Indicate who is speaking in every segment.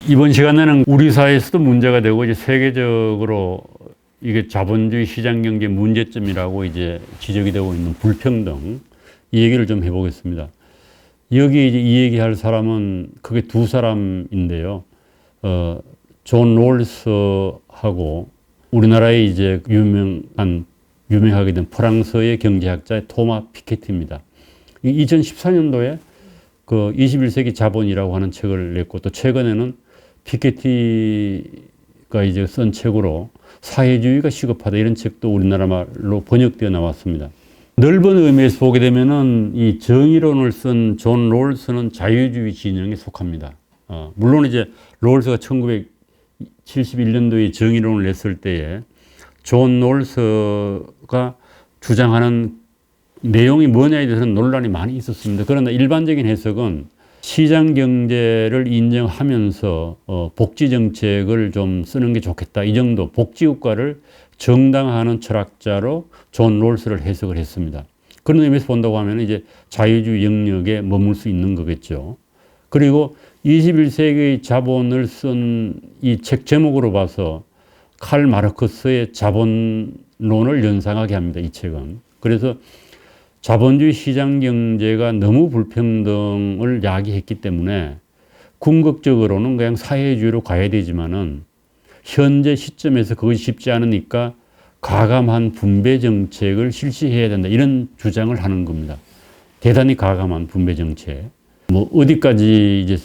Speaker 1: 이번 시간에는 우리 사회에서도 문제가 되고 이제 세계적으로 이게 자본주의 시장 경제 문제점이라고 이제 지적이 되고 있는 불평등, 이 얘기를 좀 해보겠습니다. 여기 이제 이 얘기할 사람은 크게 두 사람인데요. 존 롤스하고 우리나라의 이제 유명하게 된 프랑스의 경제학자 토마 피케티입니다. 2014년도에 그 21세기 자본이라고 하는 책을 냈고, 또 최근에는 피케티가 이제 쓴 책으로 사회주의가 시급하다, 이런 책도 우리나라 말로 번역되어 나왔습니다. 넓은 의미에서 보게 되면은 이 정의론을 쓴 존 롤스는 자유주의 진영에 속합니다. 물론 이제 롤스가 1971년도에 정의론을 냈을 때에 존 롤스가 주장하는 내용이 뭐냐에 대해서는 논란이 많이 있었습니다. 그러나 일반적인 해석은 시장 경제를 인정하면서 복지 정책을 좀 쓰는 게 좋겠다, 이 정도, 복지국가를 정당화하는 철학자로 존 롤스를 해석을 했습니다. 그런 의미에서 본다고 하면 이제 자유주의 영역에 머물 수 있는 거겠죠. 그리고 21세기 자본을 쓴 이 책 제목으로 봐서 칼 마르크스의 자본론을 연상하게 합니다, 이 책은. 그래서 자본주의 시장 경제가 너무 불평등을 야기했기 때문에 궁극적으로는 그냥 사회주의로 가야 되지만은 현재 시점에서 그것이 쉽지 않으니까 가감한 분배 정책을 실시해야 된다, 이런 주장을 하는 겁니다. 대단히 가감한 분배 정책. 뭐 어디까지 이제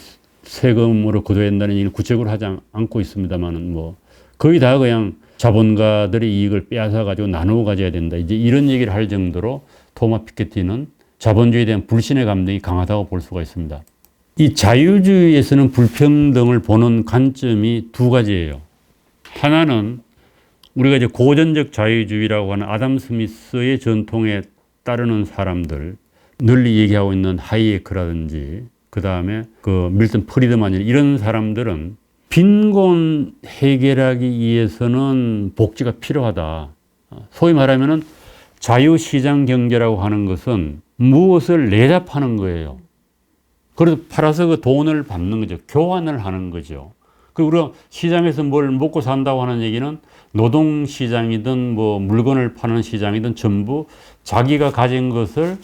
Speaker 1: 세금으로 거둬야 된다는 얘기는 구체적으로 하지 않고 있습니다만은 뭐 거의 다 그냥 자본가들의 이익을 빼앗아 가지고 나누어 가져야 된다, 이제 이런 얘기를 할 정도로 토마 피케티는 자본주의에 대한 불신의 감정이 강하다고 볼 수가 있습니다. 이 자유주의에서는 불평등을 보는 관점이 두 가지예요. 하나는 우리가 이제 고전적 자유주의라고 하는 아담 스미스의 전통에 따르는 사람들, 널리 얘기하고 있는 하이에크라든지 그 다음에 그 밀턴 프리드만, 이런 사람들은 빈곤 해결하기 위해서는 복지가 필요하다. 소위 말하면은 자유시장 경제라고 하는 것은 무엇을 내다 파는 거예요. 그래서 팔아서 그 돈을 받는 거죠. 교환을 하는 거죠. 그리고 우리가 시장에서 뭘 먹고 산다고 하는 얘기는 노동시장이든 뭐 물건을 파는 시장이든 전부 자기가 가진 것을,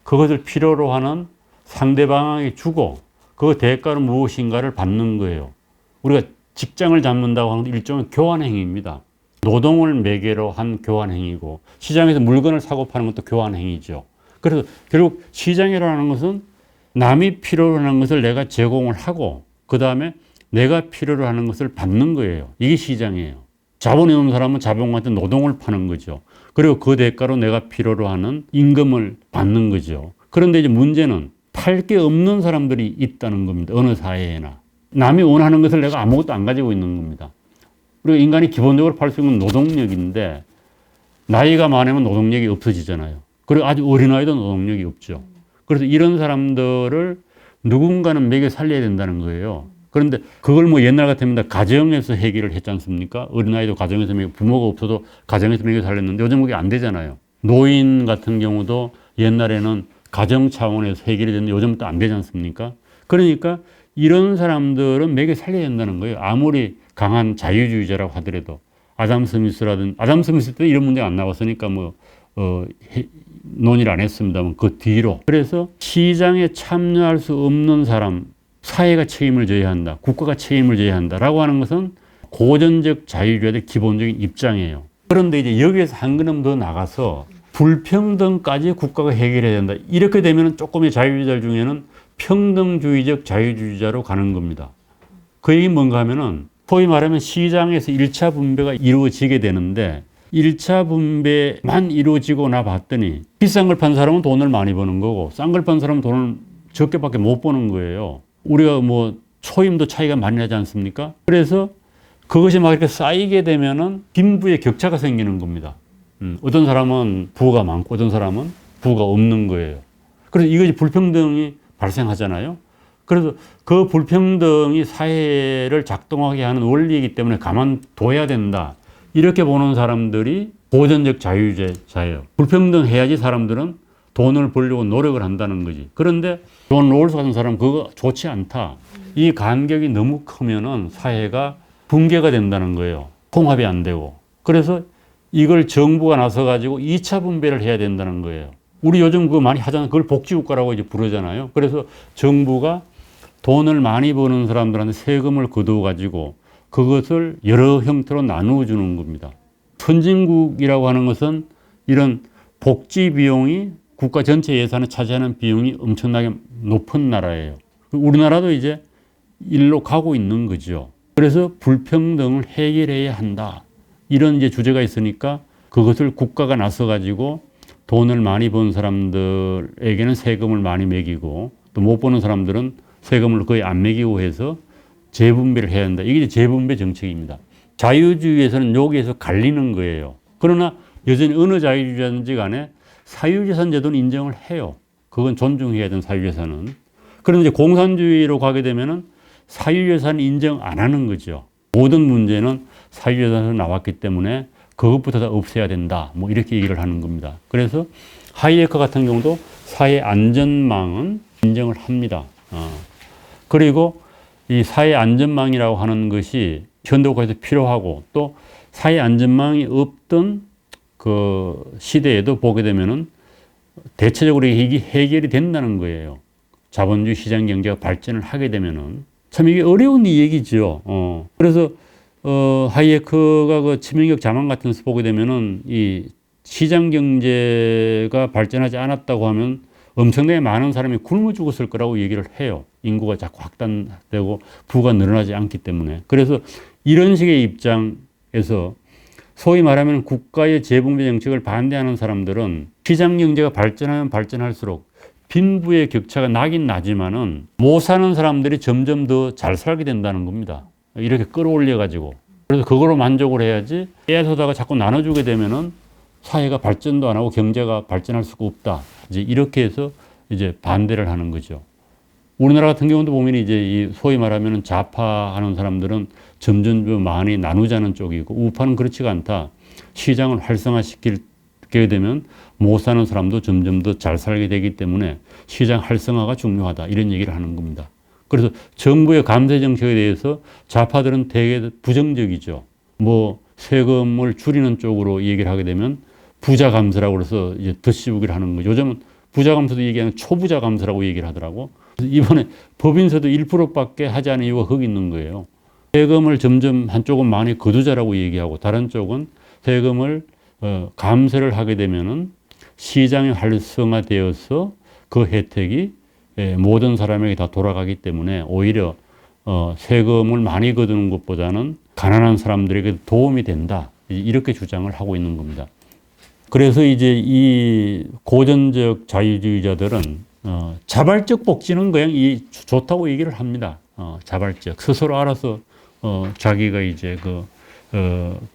Speaker 1: 그것을 필요로 하는 상대방에게 주고 그 대가로 무엇인가를 받는 거예요. 우리가 직장을 잡는다고 하는 건 일종의 교환 행위입니다. 노동을 매개로 한 교환 행위고, 시장에서 물건을 사고 파는 것도 교환 행위죠. 그래서 결국 시장이라는 것은 남이 필요로 하는 것을 내가 제공을 하고 그 다음에 내가 필요로 하는 것을 받는 거예요. 이게 시장이에요. 자본이 없는 사람은 자본가한테 노동을 파는 거죠. 그리고 그 대가로 내가 필요로 하는 임금을 받는 거죠. 그런데 이제 문제는 팔 게 없는 사람들이 있다는 겁니다. 어느 사회에나. 남이 원하는 것을 내가 아무것도 안 가지고 있는 겁니다. 우리가 인간이 기본적으로 팔 수 있는 건 노동력인데, 나이가 많으면 노동력이 없어지잖아요. 그리고 아주 어린아이도 노동력이 없죠. 그래서 이런 사람들을 누군가는 먹여 살려야 된다는 거예요. 그런데 그걸 뭐 옛날 같으면 가정에서 해결을 했지 않습니까? 어린아이도 가정에서 먹여, 부모가 없어도 가정에서 먹여 살렸는데 요즘 그게 안 되잖아요. 노인 같은 경우도 옛날에는 가정 차원에서 해결이 됐는데 요즘은 또 안 되지 않습니까? 그러니까 이런 사람들은 먹여 살려야 된다는 거예요. 아무리 강한 자유주의자라고 하더라도. 아담 스미스 때 이런 문제가 안 나왔으니까 논의를 안 했습니다만 그 뒤로. 그래서 시장에 참여할 수 없는 사람, 사회가 책임을 져야 한다, 국가가 책임을 져야 한다라고 하는 것은 고전적 자유주의의 기본적인 입장이에요. 그런데 이제 여기에서 한 걸음 더 나가서 불평등까지 국가가 해결해야 된다, 이렇게 되면 조금의 자유주의자 중에는 평등주의적 자유주의자로 가는 겁니다. 그 얘기는 뭔가 하면은 소위 말하면 시장에서 1차 분배가 이루어지게 되는데 1차 분배만 이루어지고 나 봤더니 비싼 걸 판 사람은 돈을 많이 버는 거고 싼 걸 판 사람은 돈을 적게밖에 못 버는 거예요. 우리가 뭐 초임도 차이가 많이 나지 않습니까? 그래서 그것이 막 이렇게 쌓이게 되면은 빈부의 격차가 생기는 겁니다. 어떤 사람은 부가 많고 어떤 사람은 부가 없는 거예요. 그래서 이것이 불평등이 발생하잖아요. 그래서 그 불평등이 사회를 작동하게 하는 원리이기 때문에 가만둬야 된다, 이렇게 보는 사람들이 고전적 자유주의자예요. 불평등해야지 사람들은 돈을 벌려고 노력을 한다는 거지. 그런데 존 롤스 같은 사람은 그거 좋지 않다. 이 간격이 너무 크면은 사회가 붕괴가 된다는 거예요. 통합이 안 되고. 그래서 이걸 정부가 나서 가지고 2차 분배를 해야 된다는 거예요. 우리 요즘 그거 많이 하잖아요. 그걸 복지국가라고 이제 부르잖아요. 그래서 정부가 돈을 많이 버는 사람들한테 세금을 거두어 가지고 그것을 여러 형태로 나누어 주는 겁니다. 선진국이라고 하는 것은 이런 복지 비용이 국가 전체 예산을 차지하는 비용이 엄청나게 높은 나라예요. 우리나라도 이제 일로 가고 있는 거죠. 그래서 불평등을 해결해야 한다. 이런 이제 주제가 있으니까 그것을 국가가 나서 가지고 돈을 많이 번 사람들에게는 세금을 많이 매기고 또 못 버는 사람들은 세금을 거의 안 매기고 해서 재분배를 해야 한다. 이게 재분배 정책입니다. 자유주의에서는 여기에서 갈리는 거예요. 그러나 여전히 어느 자유주의자든지 간에 사유재산 제도는 인정을 해요. 그건 존중해야 되는 사유재산은. 그런데 이제 공산주의로 가게 되면은 사유재산 인정 안 하는 거죠. 모든 문제는 사유재산에서 나왔기 때문에 그것부터 다 없애야 된다. 뭐 이렇게 얘기를 하는 겁니다. 그래서 하이에커 같은 경우도 사회 안전망은 인정을 합니다. 그리고 이 사회 안전망이라고 하는 것이 현대국가에서 필요하고 또 사회 안전망이 없던 그 시대에도 보게 되면은 대체적으로 이게 해결이 된다는 거예요. 자본주의 시장 경제가 발전을 하게 되면은 참 이게 어려운 얘기죠. 그래서 하이에크가 그 치명적 자만 같은 데서 보게 되면은 이 시장 경제가 발전하지 않았다고 하면 엄청나게 많은 사람이 굶어 죽었을 거라고 얘기를 해요. 인구가 자꾸 확단되고 부가 늘어나지 않기 때문에. 그래서 이런 식의 입장에서 소위 말하면 국가의 재분배 정책을 반대하는 사람들은 시장 경제가 발전하면 발전할수록 빈부의 격차가 나긴 나지만은 못 사는 사람들이 점점 더 잘 살게 된다는 겁니다. 이렇게 끌어올려 가지고. 그래서 그거로 만족을 해야지 뺏어다가 자꾸 나눠주게 되면은 사회가 발전도 안 하고 경제가 발전할 수가 없다. 이제 이렇게 해서 이제 반대를 하는 거죠. 우리나라 같은 경우도 보면 이제 이 소위 말하면 좌파하는 사람들은 점점 더 많이 나누자는 쪽이고 우파는 그렇지가 않다. 시장을 활성화시키게 되면 못 사는 사람도 점점 더 잘 살게 되기 때문에 시장 활성화가 중요하다. 이런 얘기를 하는 겁니다. 그래서 정부의 감세 정책에 대해서 좌파들은 되게 부정적이죠. 뭐 세금을 줄이는 쪽으로 얘기를 하게 되면 부자 감세라고 해서 이제 덧씌우기를 하는 거죠. 요즘은 부자 감세도 얘기하는 초부자 감세라고 얘기를 하더라고. 이번에 법인세도 1%밖에 하지 않은 이유가 거기 있는 거예요. 세금을 점점 한쪽은 많이 거두자라고 얘기하고 다른 쪽은 세금을 감세를 하게 되면은 시장이 활성화되어서 그 혜택이 모든 사람에게 다 돌아가기 때문에 오히려 세금을 많이 거두는 것보다는 가난한 사람들에게 도움이 된다. 이렇게 주장을 하고 있는 겁니다. 그래서 이제 이 고전적 자유주의자들은 자발적 복지는 그냥 좋다고 얘기를 합니다. 자발적 스스로 알아서 자기가 이제 그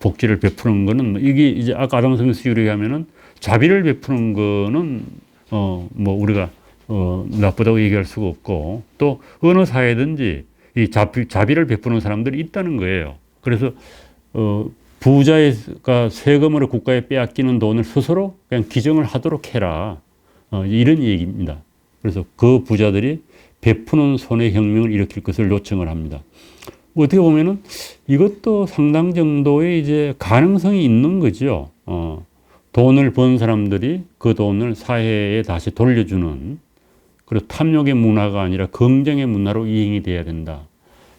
Speaker 1: 복지를 베푸는 거는 이게 이제 아까 아담 스미스 유리에 하면은 자비를 베푸는 거는 뭐 우리가 나쁘다고 얘기할 수가 없고 또 어느 사회든지 이 자비를 베푸는 사람들이 있다는 거예요. 그래서 부자가 세금으로 국가에 빼앗기는 돈을 스스로 그냥 기증을 하도록 해라. 이런 얘기입니다. 그래서 그 부자들이 베푸는 손의 혁명을 일으킬 것을 요청을 합니다. 어떻게 보면은 이것도 상당 정도의 이제 가능성이 있는 거죠. 돈을 번 사람들이 그 돈을 사회에 다시 돌려주는 그리고 탐욕의 문화가 아니라 긍정의 문화로 이행이 돼야 된다.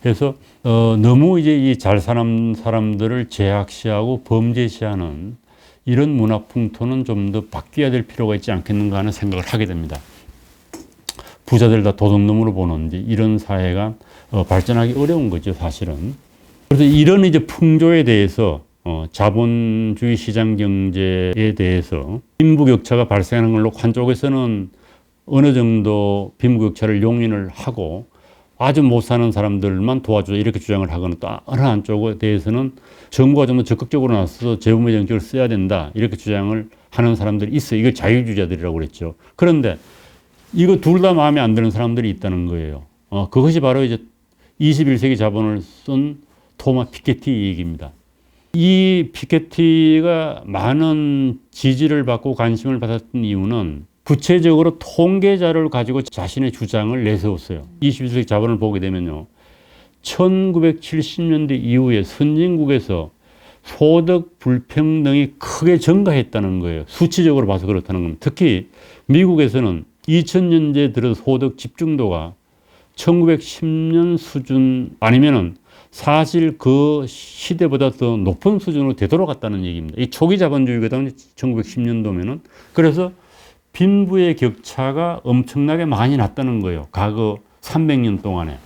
Speaker 1: 그래서 너무 이제 이 잘 사는 사람들을 제약시하고 범죄시하는 이런 문화 풍토는 좀 더 바뀌어야 될 필요가 있지 않겠는가 하는 생각을 하게 됩니다. 부자들 다 도둑놈으로 보는 이런 사회가 발전하기 어려운 거죠, 사실은. 그래서 이런 이제 풍조에 대해서 자본주의 시장 경제에 대해서 빈부격차가 발생하는 걸로 한쪽에서는 어느 정도 빈부격차를 용인을 하고 아주 못 사는 사람들만 도와주자 이렇게 주장을 하거나 또 어느 한쪽에 대해서는 정부가 좀 더 적극적으로 나서서 재분배 정책을 써야 된다 이렇게 주장을 하는 사람들이 있어요. 이걸 자유주의자들이라고 그랬죠. 그런데 이거 둘 다 마음에 안 드는 사람들이 있다는 거예요. 그것이 바로 이제 21세기 자본을 쓴 토마 피케티 얘기입니다. 이 피케티가 많은 지지를 받고 관심을 받았던 이유는 구체적으로 통계 자료를 가지고 자신의 주장을 내세웠어요. 21세기 자본을 보게 되면요. 1970년대 이후에 선진국에서 소득 불평등이 크게 증가했다는 거예요. 수치적으로 봐서 그렇다는 겁니다. 특히 미국에서는 2000년대 들어 소득 집중도가 1910년 수준 아니면은 사실 그 시대보다 더 높은 수준으로 되돌아갔다는 얘기입니다. 이 초기 자본주의거든요. 1910년도면은. 그래서 빈부의 격차가 엄청나게 많이 났다는 거예요. 과거 300년 동안에.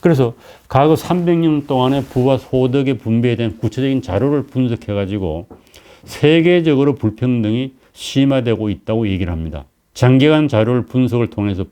Speaker 1: 그래서 과거 300년 동안에 부와 소득의 분배에 대한 구체적인 자료를 분석해가지고 세계적으로 불평등이 심화되고 있다고 얘기를 합니다. 장기간 자료를 분석을 통해서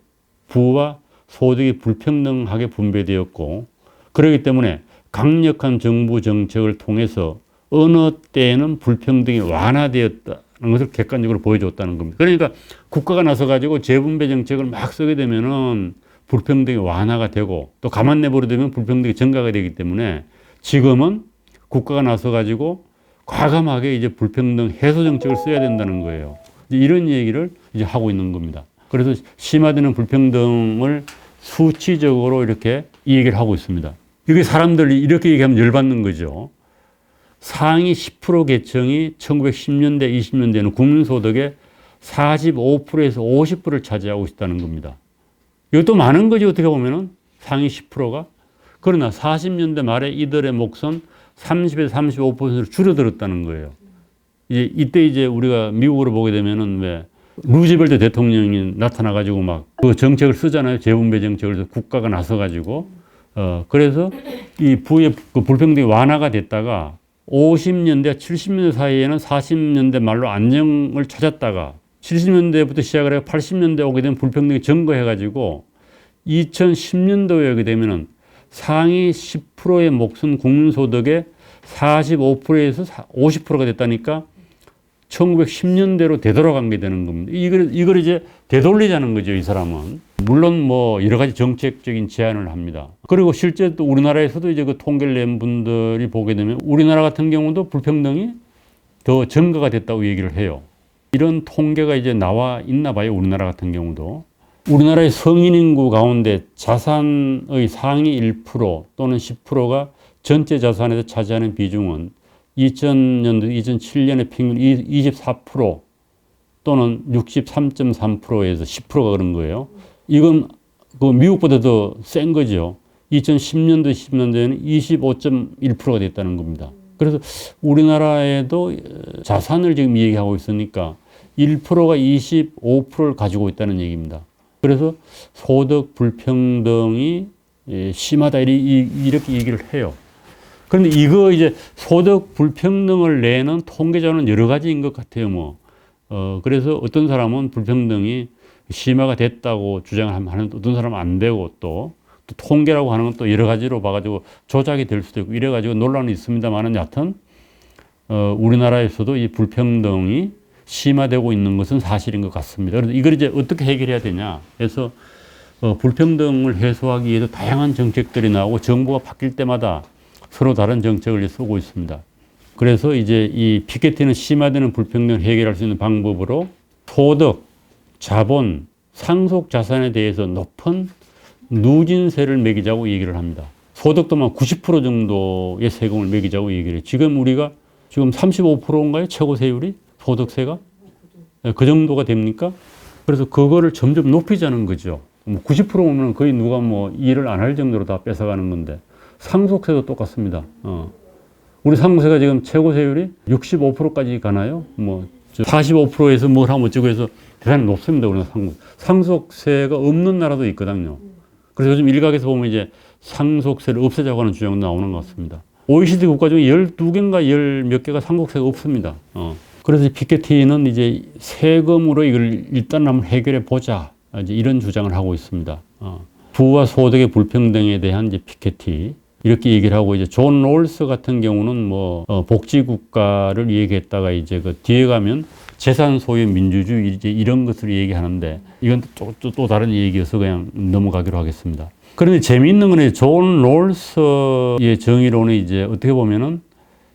Speaker 1: 부와 소득이 불평등하게 분배되었고, 그렇기 때문에 강력한 정부 정책을 통해서 어느 때에는 불평등이 완화되었다는 것을 객관적으로 보여줬다는 겁니다. 그러니까 국가가 나서가지고 재분배 정책을 막 쓰게 되면은 불평등이 완화가 되고, 또 가만 내버려두면 불평등이 증가가 되기 때문에 지금은 국가가 나서가지고 과감하게 이제 불평등 해소 정책을 써야 된다는 거예요. 이런 얘기를 이제 하고 있는 겁니다. 그래서 심화되는 불평등을 수치적으로 이렇게 이 얘기를 하고 있습니다. 이게 사람들이 이렇게 얘기하면 열받는 거죠. 상위 10% 계층이 1910년대, 20년대에는 국민소득의 45%에서 50%를 차지하고 있다는 겁니다. 이것도 많은 거지, 어떻게 보면은. 상위 10%가. 그러나 40년대 말에 이들의 몫은 30에서 35%로 줄어들었다는 거예요. 이때 이제 우리가 미국으로 보게 되면은 왜 루즈벨트 대통령이 나타나가지고 막 그 정책을 쓰잖아요. 재분배 정책을. 그래서 국가가 나서가지고. 그래서 이 부의 그 불평등이 완화가 됐다가 50년대, 70년대 사이에는 40년대 말로 안정을 찾았다가 70년대부터 시작을 해서 80년대 오게 되면 불평등이 증가해가지고 2010년도에 오게 되면은 상위 10%의 몫은 국민소득의 45%에서 50%가 됐다니까 1910년대로 되돌아간 게 되는 겁니다. 이걸 이제 되돌리자는 거죠, 이 사람은. 물론 뭐 여러 가지 정책적인 제안을 합니다. 그리고 실제 또 우리나라에서도 이제 그 통계를 낸 분들이 보게 되면 우리나라 같은 경우도 불평등이 더 증가가 됐다고 얘기를 해요. 이런 통계가 이제 나와 있나 봐요, 우리나라 같은 경우도. 우리나라의 성인 인구 가운데 자산의 상위 1% 또는 10%가 전체 자산에서 차지하는 비중은 2000년도, 2007년에 평균 24% 또는 63.3%에서 10%가 그런 거예요. 이건 그 미국보다 더 센 거죠. 2010년도, 10년도에는 25.1%가 됐다는 겁니다. 그래서 우리나라에도 자산을 지금 얘기하고 있으니까 1%가 25%를 가지고 있다는 얘기입니다. 그래서 소득 불평등이 심하다 이렇게 얘기를 해요. 그런데 이거 이제 소득 불평등을 내는 통계자료는 여러 가지인 것 같아요. 그래서 어떤 사람은 불평등이 심화가 됐다고 주장을 하는 어떤 사람은 안 되고 또 통계라고 하는 건 또 여러 가지로 봐가지고 조작이 될 수도 있고 이래가지고 논란이 있습니다만은 여하튼 우리나라에서도 이 불평등이 심화되고 있는 것은 사실인 것 같습니다. 그래서 이걸 이제 어떻게 해결해야 되냐 해서 불평등을 해소하기 위해서 다양한 정책들이 나오고 정부가 바뀔 때마다 서로 다른 정책을 쓰고 있습니다. 그래서 이제 이 피케티는 심화되는 불평등을 해결할 수 있는 방법으로 소득, 자본, 상속 자산에 대해서 높은 누진세를 매기자고 얘기를 합니다. 소득도만 90% 정도의 세금을 매기자고 얘기를 해요. 지금 우리가 지금 35%인가요? 최고 세율이? 소득세가? 그 정도가 됩니까? 그래서 그거를 점점 높이자는 거죠. 90%면 거의 누가 뭐 일을 안 할 정도로 다 뺏어가는 건데 상속세도 똑같습니다. 우리 상속세가 지금 최고 세율이 65%까지 가나요? 45%에서 뭘 하면 어쩌고 해서 대단히 높습니다. 우리나라 상속세가 없는 나라도 있거든요. 그래서 요즘 일각에서 보면 이제 상속세를 없애자고 하는 주장도 나오는 것 같습니다. OECD 국가 중에 12개인가 10몇 개가 상속세가 없습니다. 그래서 피케티는 이제 세금으로 이걸 일단 한번 해결해 보자. 이제 이런 주장을 하고 있습니다. 부와 소득의 불평등에 대한 이제 피케티. 이렇게 얘기를 하고 이제 존 롤스 같은 경우는 복지국가를 얘기했다가 이제 그 뒤에 가면 재산 소유 민주주의 이제 이런 것을 얘기하는데 이건 또 다른 얘기여서 그냥 넘어가기로 하겠습니다. 그런데 재미있는 건 존 롤스의 정의론은 이제 어떻게 보면은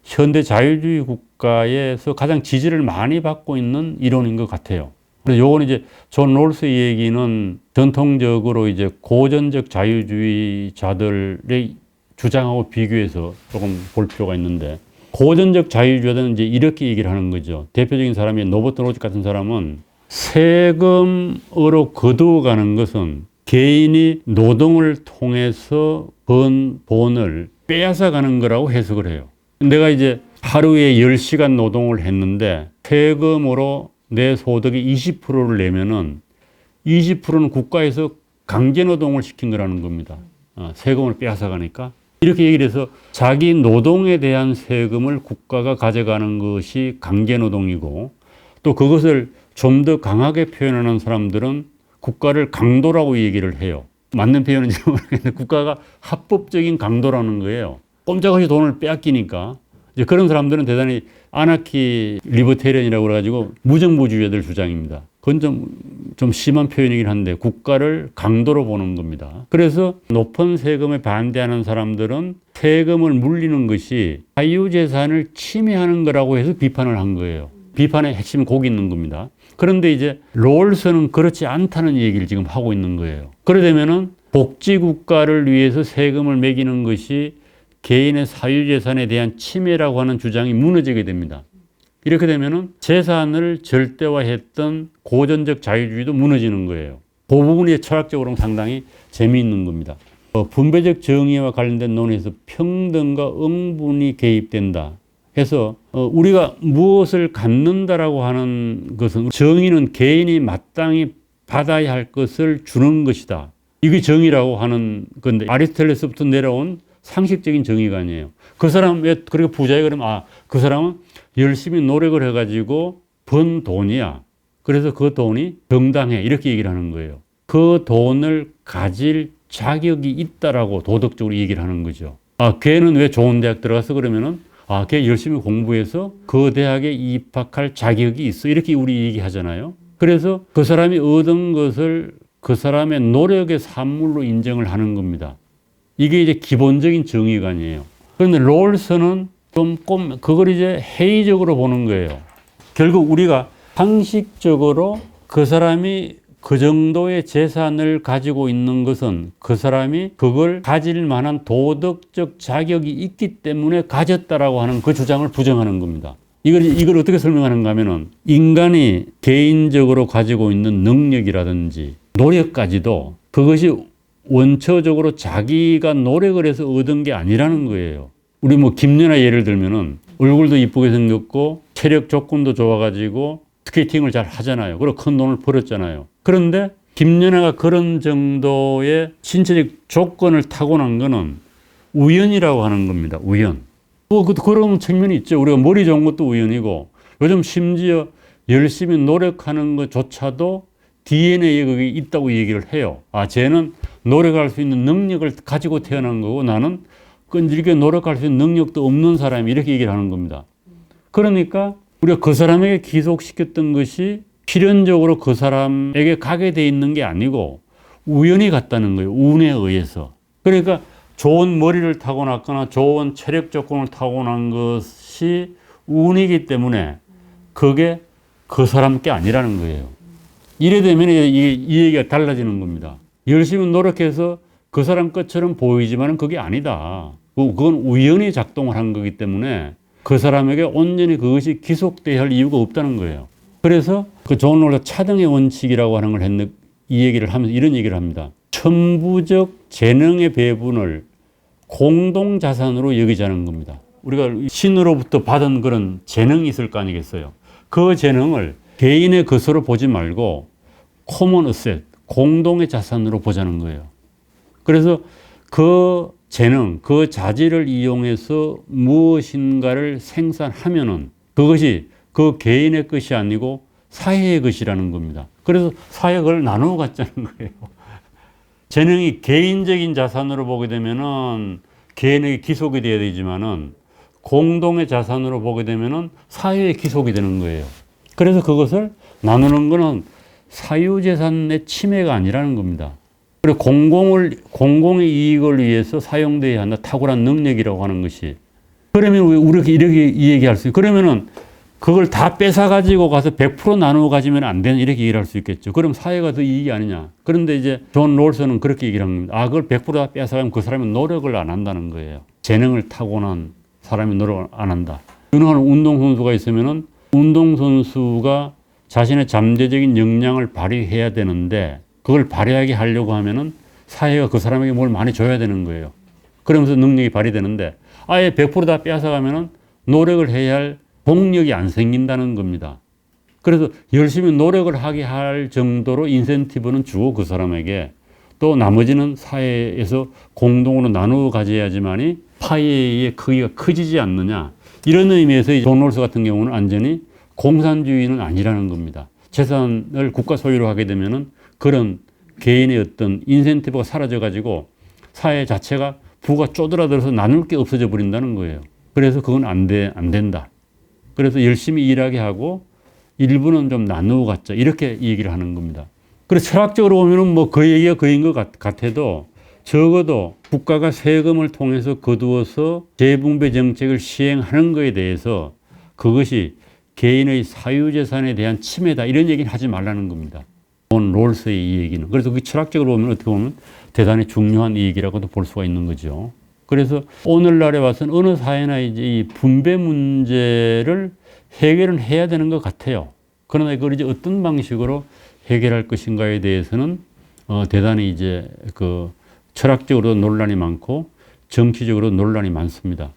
Speaker 1: 현대 자유주의 국가에서 가장 지지를 많이 받고 있는 이론인 것 같아요. 그래서 요건 이제 존 롤스 얘기는 전통적으로 이제 고전적 자유주의자들의 주장하고 비교해서 조금 볼 필요가 있는데, 고전적 자유주의자들은 이제 이렇게 얘기를 하는 거죠. 대표적인 사람이 노버트 로즈 같은 사람은 세금으로 거두어가는 것은 개인이 노동을 통해서 번 돈을 빼앗아가는 거라고 해석을 해요. 내가 이제 하루에 10시간 노동을 했는데 세금으로 내 소득의 20%를 내면은 20%는 국가에서 강제 노동을 시킨 거라는 겁니다. 세금을 빼앗아가니까. 이렇게 얘기를 해서 자기 노동에 대한 세금을 국가가 가져가는 것이 강제 노동이고, 또 그것을 좀 더 강하게 표현하는 사람들은 국가를 강도라고 얘기를 해요. 맞는 표현인지 모르겠는데 국가가 합법적인 강도라는 거예요. 꼼짝없이 돈을 빼앗기니까. 이제 그런 사람들은 대단히 아나키 리버테리언이라고 그래가지고 무정부주의자들 주장입니다. 그건 좀 심한 표현이긴 한데 국가를 강도로 보는 겁니다. 그래서 높은 세금에 반대하는 사람들은 세금을 물리는 것이 사유재산을 침해하는 거라고 해서 비판을 한 거예요. 비판의 핵심은 거기 있는 겁니다. 그런데 이제 롤스는 그렇지 않다는 얘기를 지금 하고 있는 거예요. 그러려면은 복지국가를 위해서 세금을 매기는 것이 개인의 사유재산에 대한 침해라고 하는 주장이 무너지게 됩니다. 이렇게 되면은 재산을 절대화했던 고전적 자유주의도 무너지는 거예요. 그 부분이 철학적으로는 상당히 재미있는 겁니다. 분배적 정의와 관련된 논의에서 평등과 응분이 개입된다 해서 우리가 무엇을 갖는다라고 하는 것은, 정의는 개인이 마땅히 받아야 할 것을 주는 것이다. 이게 정의라고 하는 건데, 아리스토텔레스부터 내려온 상식적인 정의가 아니에요. 그 사람 왜 그렇게 부자야? 그러면 그 사람은 열심히 노력을 해가지고 번 돈이야. 그래서 그 돈이 정당해. 이렇게 얘기를 하는 거예요. 그 돈을 가질 자격이 있다라고 도덕적으로 얘기를 하는 거죠. 걔는 왜 좋은 대학 들어가서 그러면은 걔 열심히 공부해서 그 대학에 입학할 자격이 있어. 이렇게 우리 얘기하잖아요. 그래서 그 사람이 얻은 것을 그 사람의 노력의 산물로 인정을 하는 겁니다. 이게 이제 기본적인 정의관이에요. 그런데 롤스는 그걸 이제 회의적으로 보는 거예요. 결국 우리가 상식적으로 그 사람이 그 정도의 재산을 가지고 있는 것은 그 사람이 그걸 가질 만한 도덕적 자격이 있기 때문에 가졌다라고 하는 그 주장을 부정하는 겁니다. 이걸 어떻게 설명하는가 하면은, 인간이 개인적으로 가지고 있는 능력이라든지 노력까지도 그것이 원초적으로 자기가 노력을 해서 얻은 게 아니라는 거예요. 우리 김연아 예를 들면은 얼굴도 이쁘게 생겼고 체력 조건도 좋아가지고 스케이팅을 잘 하잖아요. 그리고 큰 돈을 벌었잖아요. 그런데 김연아가 그런 정도의 신체적 조건을 타고난 거는 우연이라고 하는 겁니다. 우연. 그런 측면이 있죠. 우리가 머리 좋은 것도 우연이고, 요즘 심지어 열심히 노력하는 것조차도 DNA에 그게 있다고 얘기를 해요. 쟤는 노력할 수 있는 능력을 가지고 태어난 거고 나는 끈질기게 노력할 수 있는 능력도 없는 사람이, 이렇게 얘기를 하는 겁니다. 그러니까 우리가 그 사람에게 기속시켰던 것이 필연적으로 그 사람에게 가게 돼 있는 게 아니고 우연히 갔다는 거예요. 운에 의해서. 그러니까 좋은 머리를 타고났거나 좋은 체력 조건을 타고난 것이 운이기 때문에 그게 그 사람 게 아니라는 거예요. 이래 되면 이 얘기가 달라지는 겁니다. 열심히 노력해서 그 사람 것처럼 보이지만 그게 아니다. 그건 우연히 작동을 한 거기 때문에 그 사람에게 온전히 그것이 기속돼야 할 이유가 없다는 거예요. 그래서 그 존 롤스 차등의 원칙이라고 하는 걸 했는데, 이 얘기를 하면서 이런 얘기를 합니다. 천부적 재능의 배분을 공동자산으로 여기자는 겁니다. 우리가 신으로부터 받은 그런 재능이 있을 거 아니겠어요. 그 재능을 개인의 것으로 보지 말고 common asset, 공동의 자산으로 보자는 거예요. 그래서 그 재능, 그 자질을 이용해서 무엇인가를 생산하면은 그것이 그 개인의 것이 아니고 사회의 것이라는 겁니다. 그래서 사회가 그걸 나누어 갖자는 거예요. 재능이 개인적인 자산으로 보게 되면은 개인에게 기속이 되어야 되지만은 공동의 자산으로 보게 되면은 사회의 기속이 되는 거예요. 그래서 그것을 나누는 거는 사유재산의 침해가 아니라는 겁니다. 그리고 공공의 이익을 위해서 사용되어야 한다. 탁월한 능력이라고 하는 것이. 그러면 우리가 이렇게 얘기할 수 있어요. 그러면은 그걸 다 뺏어가지고 가서 100% 나누어 가지면 안 되는 이렇게 얘기를 할 수 있겠죠. 그럼 사회가 더 이익이 아니냐. 그런데 이제 존 롤스는 그렇게 얘기를 합니다. 그걸 100%다 뺏어가면 그 사람이 노력을 안 한다는 거예요. 재능을 타고난 사람이 노력을 안 한다. 유능한 운동선수가 있으면은 운동선수가 자신의 잠재적인 역량을 발휘해야 되는데 그걸 발휘하게 하려고 하면은 사회가 그 사람에게 뭘 많이 줘야 되는 거예요. 그러면서 능력이 발휘되는데 아예 100%다 뺏어가면은 노력을 해야 할 동력이 안 생긴다는 겁니다. 그래서 열심히 노력을 하게 할 정도로 인센티브는 주고 그 사람에게 또 나머지는 사회에서 공동으로 나누어 가져야지만이 파이의 크기가 커지지 않느냐. 이런 의미에서 존 롤스 같은 경우는 완전히 공산주의는 아니라는 겁니다. 재산을 국가 소유로 하게 되면은 그런 개인의 어떤 인센티브가 사라져 가지고 사회 자체가 부가 쪼들어들어서 나눌 게 없어져 버린다는 거예요. 그래서 그건 안 된다. 그래서 열심히 일하게 하고 일부는 좀 나누어 갖자 이렇게 얘기를 하는 겁니다. 그래서 철학적으로 보면은 뭐 그 얘기가 그인 것 같아도 적어도 국가가 세금을 통해서 거두어서 재분배 정책을 시행하는 것에 대해서 그것이 개인의 사유재산에 대한 침해다 이런 얘기는 하지 말라는 겁니다. 존 롤스의 이 얘기는. 그래서 그 철학적으로 보면 어떻게 보면 대단히 중요한 얘기라고도 볼 수가 있는 거죠. 그래서 오늘날에 와서는 어느 사회나 이제 이 분배 문제를 해결은 해야 되는 것 같아요. 그러나 그걸 이제 어떤 방식으로 해결할 것인가에 대해서는 대단히 이제 그 철학적으로 논란이 많고 정치적으로 논란이 많습니다.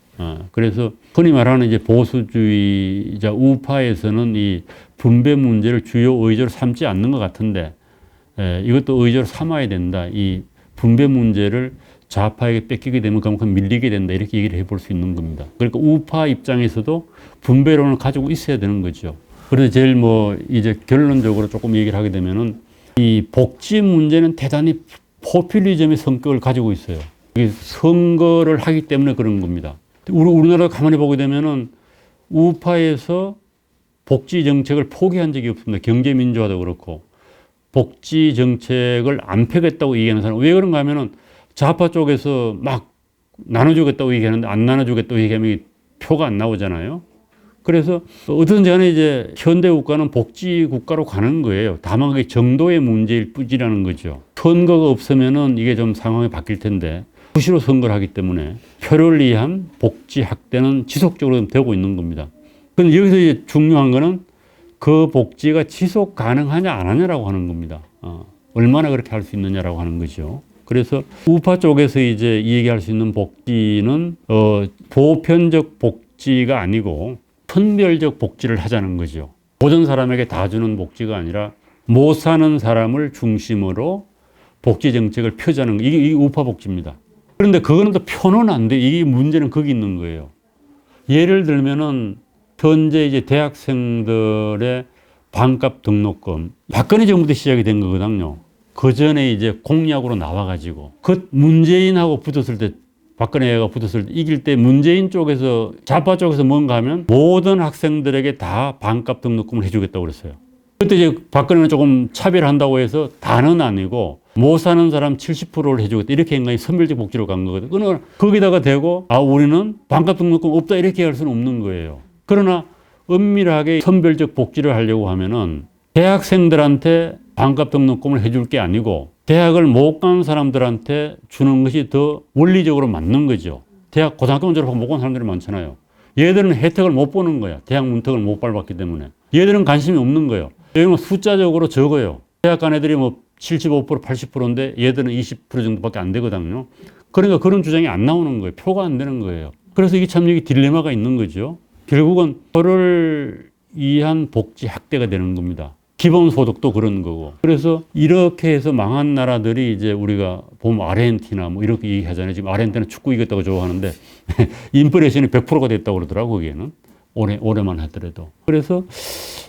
Speaker 1: 그래서 흔히 말하는 이제 보수주의자 우파에서는 이 분배 문제를 주요 의제로 삼지 않는 것 같은데 이것도 의제로 삼아야 된다. 이 분배 문제를 좌파에게 뺏기게 되면 그만큼 밀리게 된다. 이렇게 얘기를 해볼 수 있는 겁니다. 그러니까 우파 입장에서도 분배론을 가지고 있어야 되는 거죠. 그래서 제일 뭐 이제 결론적으로 조금 얘기를 하게 되면은 이 복지 문제는 대단히 포퓰리즘의 성격을 가지고 있어요. 이게 선거를 하기 때문에 그런 겁니다. 우리나라 가만히 보게 되면은 우파에서 복지 정책을 포기한 적이 없습니다. 경제 민주화도 그렇고 복지 정책을 안 펴겠다고 얘기하는 사람 왜 그런가 하면은 좌파 쪽에서 막 나눠주겠다고 얘기하는데 안 나눠주겠다고 얘기하면 표가 안 나오잖아요. 그래서 어떤지 간에 이제 현대 국가는 복지 국가로 가는 거예요. 다만 그게 정도의 문제일 뿐이라는 거죠. 선거가 없으면은 이게 좀 상황이 바뀔 텐데 수시로 선거를 하기 때문에 표를 위한 복지 확대는 지속적으로 되고 있는 겁니다. 그런데 여기서 이제 중요한 거는 그 복지가 지속 가능하냐 안 하냐라고 하는 겁니다. 얼마나 그렇게 할 수 있느냐라고 하는 거죠. 그래서 우파 쪽에서 이제 얘기할 수 있는 복지는 보편적 복지가 아니고 선별적 복지를 하자는 거죠. 모든 사람에게 다 주는 복지가 아니라 못 사는 사람을 중심으로 복지 정책을 펴자는 거. 이게 우파 복지입니다. 그런데 그거는 또 표는 안 돼. 이 문제는 거기 있는 거예요. 예를 들면은 현재 이제 대학생들의 반값 등록금 박근혜 정부 때 시작이 된 거거든요. 그 전에 이제 공약으로 나와가지고 그 문재인하고 붙었을 때 박근혜가 붙었을 때 이길 때 문재인 쪽에서 좌파 쪽에서 뭔가 하면 모든 학생들에게 다 반값 등록금을 해주겠다고 그랬어요. 그때 이제 박근혜는 조금 차별한다고 해서 다는 아니고 못 사는 사람 70%를 해주겠다 이렇게 인간이 선별적 복지로 간 거거든요. 그러나 거기다가 대고 우리는 반값 등록금 없다 이렇게 할 수는 없는 거예요. 그러나 은밀하게 선별적 복지를 하려고 하면은 대학생들한테 반값 등록금을 해줄 게 아니고 대학을 못 간 사람들한테 주는 것이 더 원리적으로 맞는 거죠. 대학 고등학교 졸업하고 못 간 사람들이 많잖아요. 얘들은 혜택을 못 보는 거야. 대학 문턱을 못 밟았기 때문에. 얘들은 관심이 없는 거예요. 여기는 숫자적으로 적어요. 대학 간 애들이 뭐 75%, 80%인데 얘들은 20% 정도밖에 안 되거든요. 그러니까 그런 주장이 안 나오는 거예요. 표가 안 되는 거예요. 그래서 이게 참 딜레마가 있는 거죠. 결국은 표를 위한 복지 확대가 되는 겁니다. 기본소득도 그런 거고. 그래서 이렇게 해서 망한 나라들이 이제 우리가 보면 아르헨티나 뭐 이렇게 얘기하잖아요. 지금 아르헨티나 축구 이겼다고 좋아하는데 인플레이션이 100%가 됐다고 그러더라고, 거기에는. 올해만 하더라도. 그래서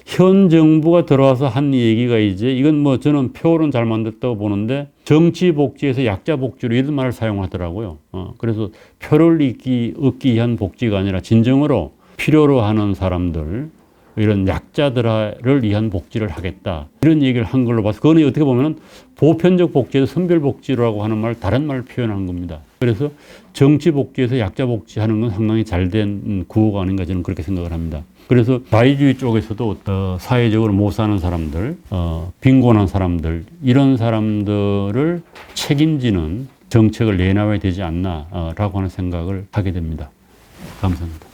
Speaker 1: 현 정부가 들어와서 한 얘기가 이제 이건 뭐 저는 표는 잘 만들었다고 보는데 정치 복지에서 약자 복지로 이런 말을 사용하더라고요. 그래서 표를 얻기 위한 복지가 아니라 진정으로 필요로 하는 사람들 이런 약자들을 위한 복지를 하겠다. 이런 얘기를 한 걸로 봐서 그거는 어떻게 보면 보편적 복지에서 선별 복지라고 하는 말, 다른 말을 표현한 겁니다. 그래서 정치 복지에서 약자 복지하는 건 상당히 잘된 구호가 아닌가 저는 그렇게 생각을 합니다. 그래서 자유주의 쪽에서도 사회적으로 못 사는 사람들, 빈곤한 사람들, 이런 사람들을 책임지는 정책을 내놔야 되지 않나라고 하는 생각을 하게 됩니다. 감사합니다.